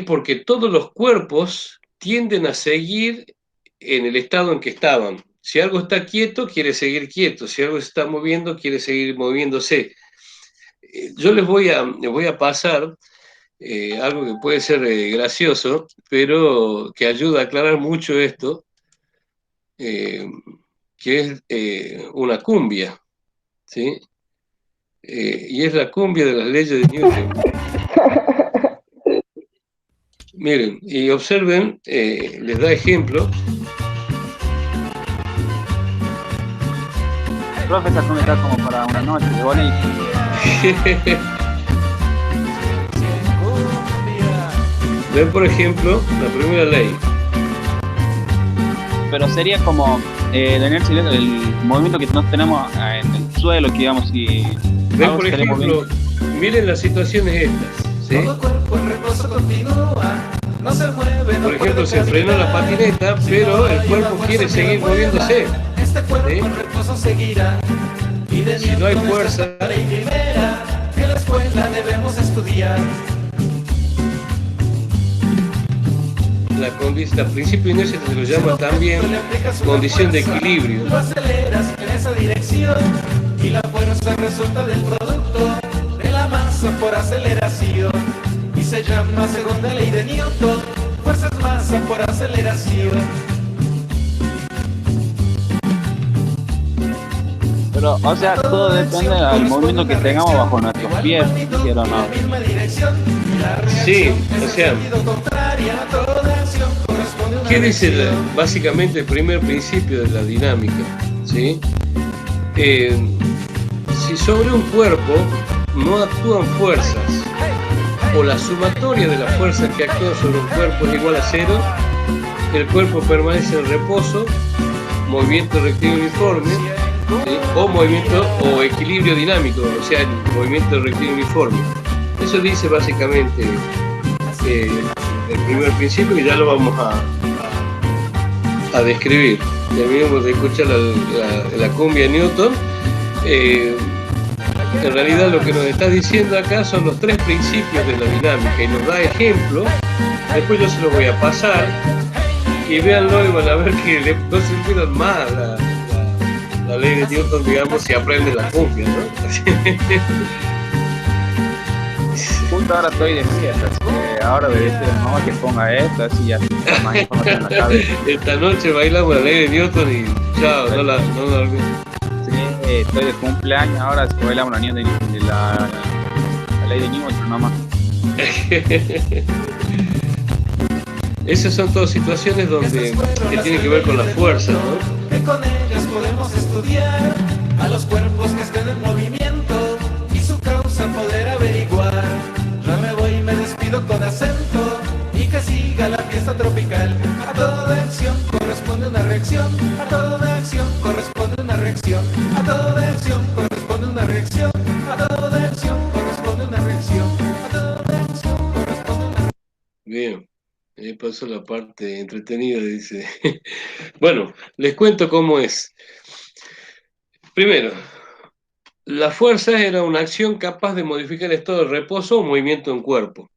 porque todos los cuerpos tienden a seguir en el estado en que estaban. Si algo está quieto, quiere seguir quieto. Si algo se está moviendo, quiere seguir moviéndose. Yo les voy a pasar algo que puede ser gracioso, pero que ayuda a aclarar mucho esto, que es una cumbia, ¿sí? Y es la cumbia de las leyes de Newton. Miren, y observen, les da ejemplo.
Profe, esta cumbia está como para una noche de boliche.
Ven, por ejemplo, la primera ley.
Pero sería como la inercia, el movimiento que nosotros tenemos en el suelo, que digamos, si
Ven,
algo
por
se estaría
ejemplo,
moviendo.
miren las situaciones estas, ¿sí? Por ejemplo, se frenó la patineta, pero el cuerpo quiere seguir moviéndose, ¿sí? Si no hay fuerza, la principio de inercia se lo llama también condición de equilibrio.
Y la fuerza resulta del producto de la masa por aceleración y se llama segunda ley de Newton, fuerza es masa por aceleración.
Pero, o sea, todo depende del movimiento que tengamos bajo nuestros pies, ¿sí o no?
Sí, o sea, ¿qué dice básicamente el primer principio de la dinámica? ¿Sí? Si sobre un cuerpo no actúan fuerzas o la sumatoria de las fuerzas que actúan sobre un cuerpo es igual a cero, el cuerpo permanece en reposo, movimiento rectilíneo uniforme, ¿sí? O movimiento o equilibrio dinámico, o sea, el movimiento rectilíneo uniforme. Eso dice básicamente el primer principio, y ya lo vamos a describir. Terminamos de escuchar la cumbia Newton. En realidad lo que nos está diciendo acá son los tres principios de la dinámica y nos da ejemplo. Después yo se los voy a pasar y véanlo y van a ver que no se olvidan más la ley de Newton, digamos, si aprenden la cumbia, ¿no?
Justo ahora estoy de fiesta, así que ahora debe ser mejor que ponga esto, así ya está más información en la cabeza.
Esta noche bailamos la ley de Newton y chao, no la olvides.
Sí, estoy de cumpleaños ahora, así que bailamos la ley de Newton nomás.
Esas son todas situaciones donde que tienen que ver con la fuerza, ¿no?
Que con ellas podemos estudiar a los cuerpos que estén en movimiento y su causa poder averiguar. Ya me voy y me despido con acento y que siga la fiesta tropical. A toda acción corresponde una reacción, a toda acción corresponde una reacción, a toda acción corresponde una reacción, a toda acción corresponde una reacción, a toda acción corresponde una reacción.
Bien, ahí pasó la parte entretenida, dice. Bueno, les cuento cómo es. Primero, la fuerza era una acción capaz de modificar el estado de reposo o movimiento en cuerpo.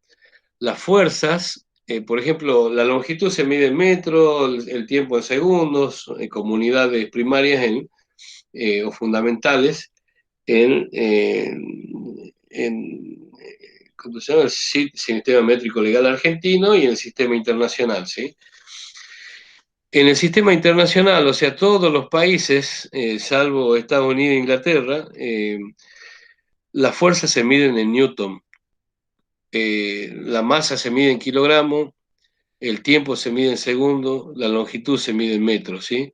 Las fuerzas, por ejemplo, la longitud se mide en metros, el tiempo en segundos, como unidades primarias o fundamentales ¿cómo se llama? El sistema métrico legal argentino y en el sistema internacional, ¿sí? En el sistema internacional, o sea, todos los países, salvo Estados Unidos e Inglaterra, las fuerzas se miden en Newton. La masa se mide en kilogramos, el tiempo se mide en segundos, la longitud se mide en metros, ¿sí?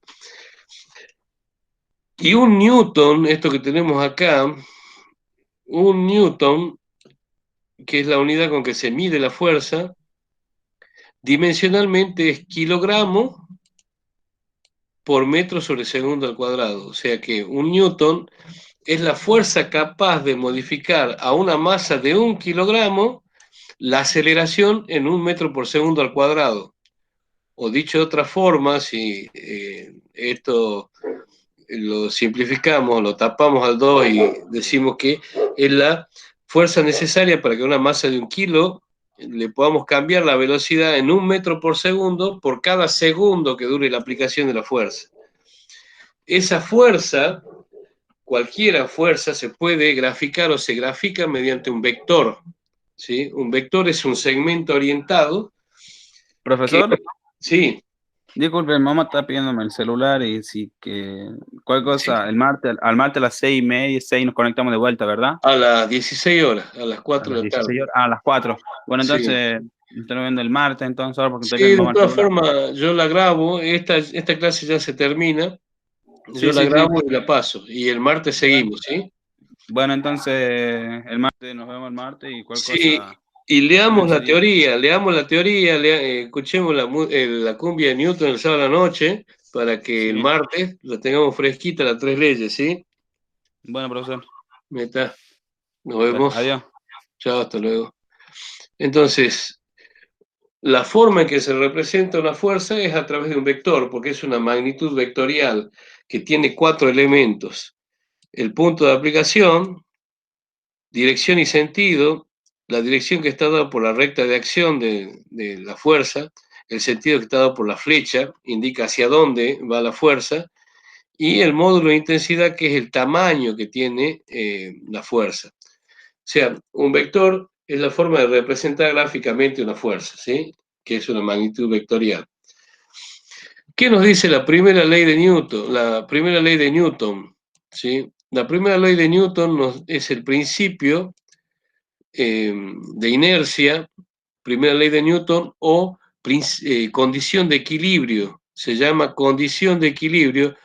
Y un newton, esto que tenemos acá, un newton, que es la unidad con que se mide la fuerza, dimensionalmente es kilogramo por metro sobre segundo al cuadrado. O sea que un newton es la fuerza capaz de modificar a una masa de 1 kilogramo la aceleración en 1 metro por segundo al cuadrado. O dicho de otra forma, si esto lo simplificamos, lo tapamos al 2 y decimos que es la fuerza necesaria para que una masa de 1 kilo le podamos cambiar la velocidad en 1 metro por segundo por cada segundo que dure la aplicación de la fuerza. Esa fuerza, cualquier fuerza, se puede graficar o se grafica mediante un vector, ¿sí? Un vector es un segmento orientado.
Profesor,
Sí.
disculpe, mamá está pidiéndome el celular y si que cualquier cosa,
Sí.
al martes a las 6:30, 6 nos conectamos de vuelta, ¿verdad?
A las 16 horas, a las
A
4
las
de la
16
tarde.
horas, a las 4. Bueno,
Sí.
entonces, estoy viendo el martes, entonces, ahora porque estoy
Sí,
viendo
de
mamá el
todas
celular.
formas, yo la grabo, esta clase ya se termina, yo
Sí,
la
sí, sí.
grabo y la paso, y el martes seguimos, ¿sí?
Bueno, entonces, el martes, nos vemos el martes y cualquier
Sí,
cosa.
y leamos la
Enseguida.
teoría, escuchemos la cumbia de Newton el sábado a la noche, para que el
Sí.
martes la tengamos fresquita, las 3 leyes, ¿sí?
Bueno, profesor.
Meta, nos vemos,
Adiós.
chao, hasta luego. Entonces, la forma en que se representa una fuerza es a través de un vector, porque es una magnitud vectorial que tiene 4 elementos. El punto de aplicación, dirección y sentido, la dirección que está dada por la recta de acción de la fuerza, el sentido que está dado por la flecha, indica hacia dónde va la fuerza, y el módulo de intensidad, que es el tamaño que tiene la fuerza. O sea, un vector es la forma de representar gráficamente una fuerza, ¿sí? Que es una magnitud vectorial. ¿Qué nos dice la primera ley de Newton? La primera ley de Newton, ¿sí? La primera ley de Newton es el principio de inercia, primera ley de Newton, o condición de equilibrio. Se llama condición de equilibrio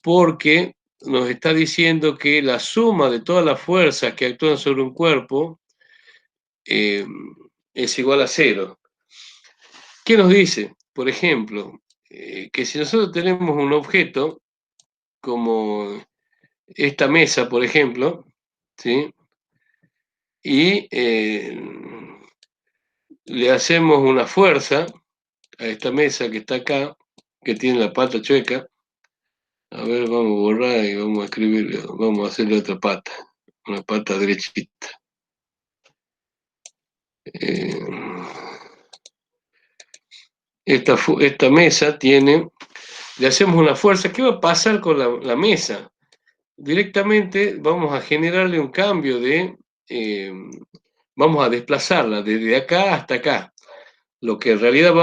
porque nos está diciendo que la suma de todas las fuerzas que actúan sobre un cuerpo es igual a cero. ¿Qué nos dice? Por ejemplo, que si nosotros tenemos un objeto como esta mesa, por ejemplo, ¿sí? Y le hacemos una fuerza a esta mesa que está acá, que tiene la pata chueca. A ver, vamos a borrar y vamos a escribir, vamos a hacerle otra pata, una pata derechita. Esta mesa tiene, le hacemos una fuerza. ¿Qué va a pasar con la mesa? Directamente vamos a generarle un cambio vamos a desplazarla desde acá hasta acá. Lo que en realidad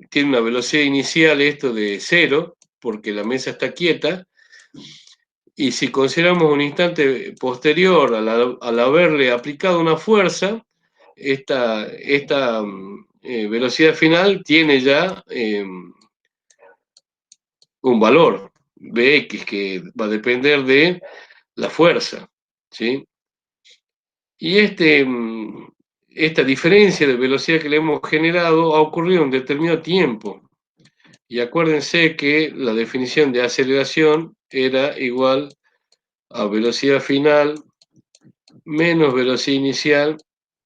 tiene una velocidad inicial esto de 0, porque la mesa está quieta, y si consideramos un instante posterior al haberle aplicado una fuerza, esta velocidad final tiene ya un valor, Bx, que va a depender de la fuerza, ¿sí? Y esta diferencia de velocidad que le hemos generado ha ocurrido en determinado tiempo. Y acuérdense que la definición de aceleración era igual a velocidad final menos velocidad inicial.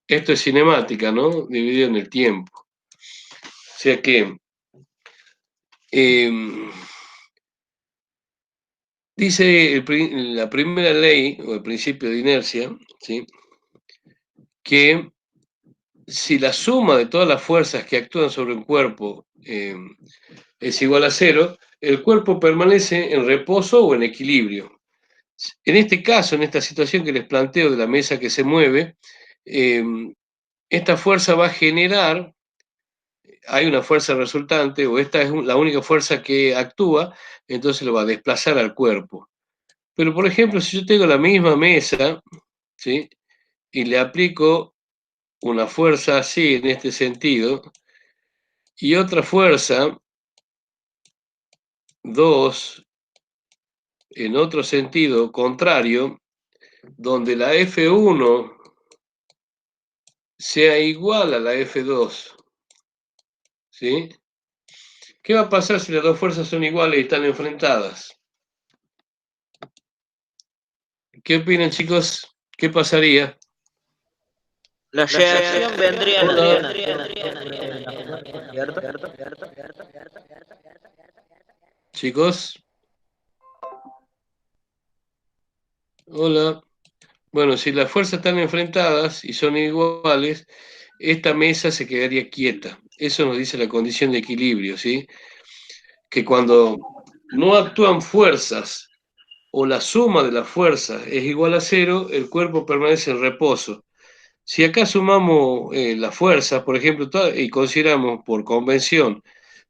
Esto es cinemática, ¿no? Dividido en el tiempo. O sea que dice la primera ley, o el principio de inercia, ¿sí? Que si la suma de todas las fuerzas que actúan sobre un cuerpo es igual a 0, el cuerpo permanece en reposo o en equilibrio. En este caso, en esta situación que les planteo de la mesa que se mueve, esta fuerza va a generar, hay una fuerza resultante, o esta es la única fuerza que actúa, entonces lo va a desplazar al cuerpo. Pero, por ejemplo, si yo tengo la misma mesa, ¿sí? Y le aplico una fuerza así, en este sentido, y otra fuerza, 2, en otro sentido contrario, donde la F1 sea igual a la F2, ¿sí? ¿Qué va a pasar si las dos fuerzas son iguales y están enfrentadas? ¿Qué opinan, chicos? ¿Qué pasaría?
La reacción vendría en la ¿cierto?
Chicos, hola. Bueno, si las fuerzas están enfrentadas y son iguales, esta mesa se quedaría quieta. Eso nos dice la condición de equilibrio, ¿sí? Que cuando no actúan fuerzas o la suma de las fuerzas es igual a cero, el cuerpo permanece en reposo. Si acá sumamos las fuerzas, por ejemplo, y consideramos por convención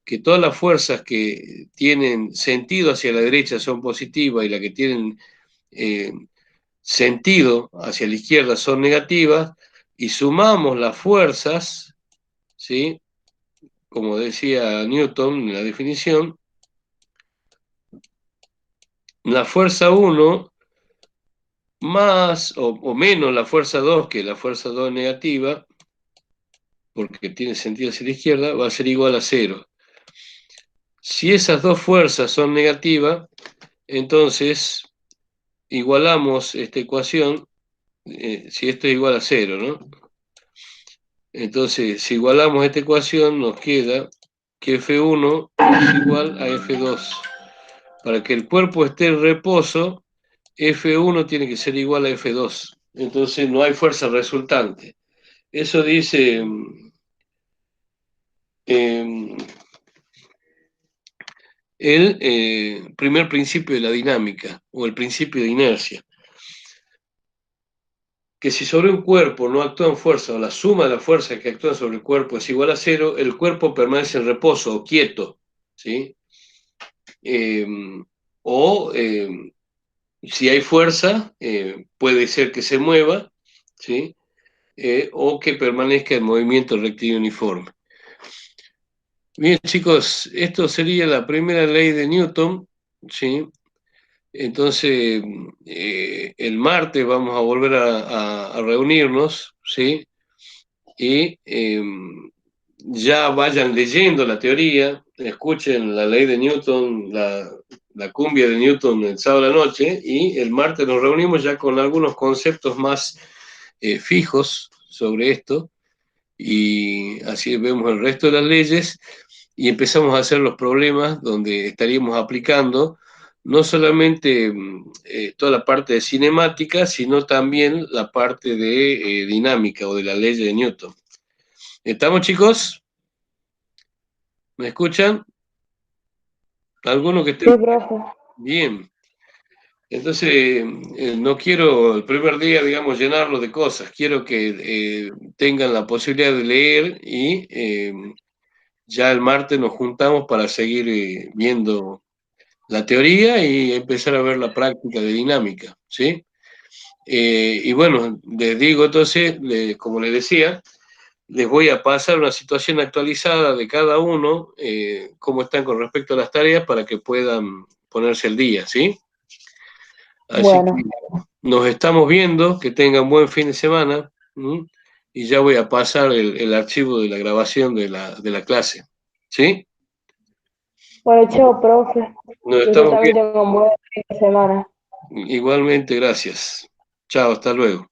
que todas las fuerzas que tienen sentido hacia la derecha son positivas y las que tienen eh, sentido hacia la izquierda son negativas, y sumamos las fuerzas, ¿sí? Como decía Newton en la definición, la fuerza 1 más o menos la fuerza 2, que la fuerza 2 negativa, porque tiene sentido hacia la izquierda, va a ser igual a 0. Si esas dos fuerzas son negativas, entonces igualamos esta ecuación, si esto es igual a 0, ¿no? Entonces, si igualamos esta ecuación, nos queda que F1 es igual a F2. Para que el cuerpo esté en reposo, F1 tiene que ser igual a F2. Entonces, no hay fuerza resultante. Eso dice el primer principio de la dinámica, o el principio de inercia. Que si sobre un cuerpo no actúan fuerzas, o la suma de las fuerzas que actúan sobre el cuerpo es igual a 0, el cuerpo permanece en reposo o quieto, ¿sí? Si hay fuerza, puede ser que se mueva, ¿sí? O que permanezca en movimiento rectilíneo uniforme. Bien, chicos, esto sería la primera ley de Newton, ¿sí? Entonces, el martes vamos a volver a reunirnos, ¿sí? Y ya vayan leyendo la teoría, escuchen la ley de Newton, la cumbia de Newton el sábado a la noche, y el martes nos reunimos ya con algunos conceptos más fijos sobre esto, y así vemos el resto de las leyes y empezamos a hacer los problemas donde estaríamos aplicando no solamente toda la parte de cinemática, sino también la parte de dinámica o de la ley de Newton. ¿Estamos, chicos? ¿Me escuchan? ¿Alguno que esté?
Sí, profe.
Bien. Entonces, no quiero el primer día, digamos, llenarlo de cosas. Quiero que tengan la posibilidad de leer y ya el martes nos juntamos para seguir viendo la teoría y empezar a ver la práctica de dinámica, ¿sí? Y bueno, les digo entonces, como les decía, les voy a pasar una situación actualizada de cada uno, cómo están con respecto a las tareas para que puedan ponerse al día, ¿sí? Así
Bueno,
que nos estamos viendo, que tengan buen fin de semana, ¿m? Y ya voy a pasar el archivo de la grabación de la clase, ¿sí?
bueno, chao, profe.
Nos
Que usted
estamos
también
viendo.
tenga un buen fin de semana.
Igualmente, gracias. Chao, hasta luego.